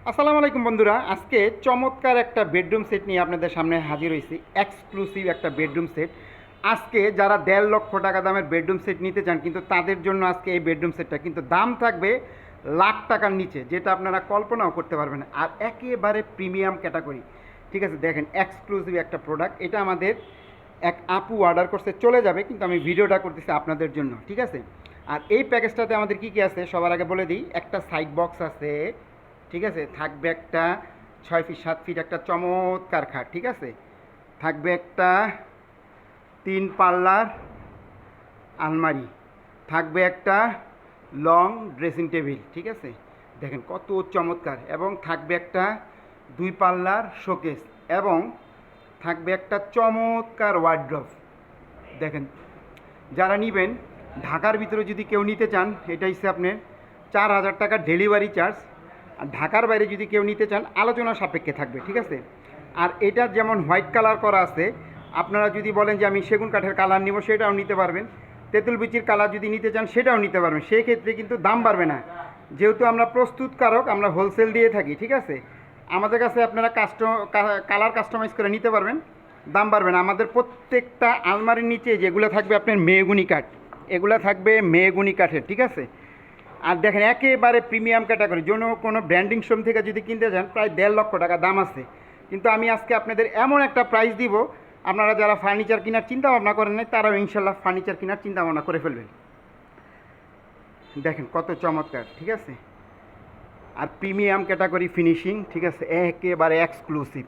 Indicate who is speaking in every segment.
Speaker 1: আসসালামু আলাইকুম বন্ধুরা, আজকে চমৎকার একটা বেডরুম সেট নিয়ে আপনাদের সামনে হাজির হয়েছি। এক্সক্লুসিভ একটা বেডরুম সেট। আজকে যারা 1.5 লক্ষ টাকা দামের বেডরুম সেট নিতে চান, কিন্তু তাদের জন্য আজকে এই বেডরুম সেটটা কিন্তু দাম থাকবে লাখ টাকার নিচে, যেটা আপনারা কল্পনাও করতে পারবেন না। আর একেবারে প্রিমিয়াম ক্যাটাগরি। ঠিক আছে, দেখেন এক্সক্লুসিভ একটা প্রোডাক্ট। এটা আমাদের এক আপু অর্ডার করতে চলে যাবে, কিন্তু আমি ভিডিওটা করতেছি আপনাদের জন্য। ঠিক আছে, আর এই প্যাকেজটাতে আমাদের কী কী আছে সবার আগে বলে দিই। একটা সাইড বক্স আছে, ঠিক আছে, থাকবে একটা 6 ফিট 7 ফিট একটা চমৎকার খাট, ঠিক আছে, থাকবে একটা 3 পাল্লার আলমারি, থাকবে একটা লং ড্রেসিং টেবিল, ঠিক আছে, দেখেন কত চমৎকার, এবং থাকবে একটা 2 পাল্লার শোকেস, এবং থাকবে একটা চমৎকার ওয়ার্ড্রপ। দেখেন, যারা নেবেন ঢাকার ভিতরে যদি কেউ নিতে চান, এটা হচ্ছে আপনার 4,000 টাকা ডেলিভারি চার্জ। আর ঢাকার বাইরে যদি কেউ নিতে চান আলোচনা সাপেক্ষে থাকবে, ঠিক আছে। আর এটার যেমন হোয়াইট কালার করা আছে, আপনারা যদি বলেন যে আমি সেগুন কাঠের কালার নিব, সেটাও নিতে পারবেন। তেঁতুল বিচির কালার যদি নিতে চান সেটাও নিতে পারবেন। সেক্ষেত্রে কিন্তু দাম বাড়বে না, যেহেতু আমরা প্রস্তুতকারক, আমরা হোলসেল দিয়ে থাকি, ঠিক আছে। আমাদের কাছে আপনারা কালার কাস্টমাইজ করে নিতে পারবেন, দাম বাড়বে না। আমাদের প্রত্যেকটা আলমারির নিচে যেগুলো থাকবে আপনার মেহগুনি কাঠ, এগুলো থাকবে মেহগুনি কাঠের, ঠিক আছে। আর দেখেন একেবারে প্রিমিয়াম ক্যাটাগরি, কোনো ব্র্যান্ডিং শোরুম থেকে যদি কিনতে যান প্রায় 1.5 লক্ষ টাকা দাম আছে। কিন্তু আমি আজকে আপনাদের এমন একটা প্রাইস দিব, আপনারা যারা ফার্নিচার কেনার চিন্তা ভাবনা করেন নাই, তারাও ইনশাল্লাহ ফার্নিচার কেনার চিন্তা ভাবনা করে ফেলবেন। দেখেন কত চমৎকার, ঠিক আছে, আর প্রিমিয়াম ক্যাটাগরি ফিনিশিং, ঠিক আছে, একেবারে এক্সক্লুসিভ।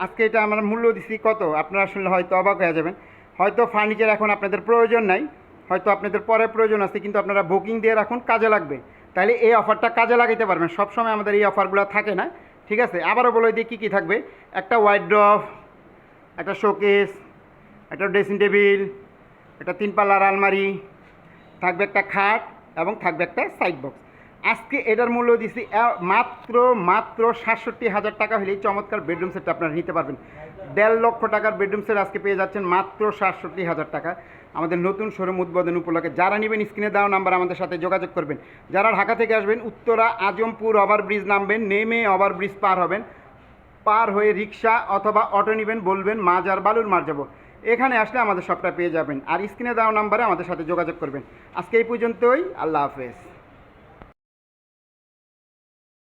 Speaker 1: আজকে এটা আমরা মূল্য দিচ্ছি কত, আপনারা শুনলে হয়তো অবাক হয়ে যাবেন। হয়তো ফার্নিচার এখন আপনাদের প্রয়োজন নাই, হয়তো আপনাদের পরে প্রয়োজন আছে, কিন্তু আপনারা বুকিং দিয়ে রাখুন, কাজে লাগবে। তাহলে এই অফারটা কাজে লাগাইতে পারবেন। সবসময় আমাদের এই অফারগুলো থাকে না, ঠিক আছে। আবারও বলে দিই কী কী থাকবে। একটা ওয়াইড্রপ, একটা শোকেস, একটা ড্রেসিং টেবিল, একটা 3 পাল্লার আলমারি, থাকবে একটা খাট, এবং থাকবে একটা সাইড বক্স। আজকে এটার মূল্য দিচ্ছি মাত্র মাত্র 67,000 টাকা হলেই চমৎকার বেডরুম সেটটা আপনারা নিতে পারবেন। 1.5 লক্ষ টাকার বেডরুম সেট আজকে পেয়ে যাচ্ছেন মাত্র 67,000 টাকা। আমাদের নতুন শোরুম উদ্বোধন উপলক্ষে যারা নেবেন স্ক্রিনে দেওয়া নাম্বার আমাদের সাথে যোগাযোগ করবেন। যারা ঢাকা থেকে আসবেন, উত্তরা আজমপুর ওভারব্রিজ নামবেন, নেমে ওভারব্রিজ পার হবেন, পার হয়ে রিক্সা অথবা অটো নেবেন, বলবেন মাজার বালুর মার যাব, এখানে আসলে আমাদের সবটা পেয়ে যাবেন। আর স্ক্রিনে দেওয়া নাম্বারে আমাদের সাথে যোগাযোগ করবেন। আজকে এই পর্যন্তই, আল্লাহ হাফেজ।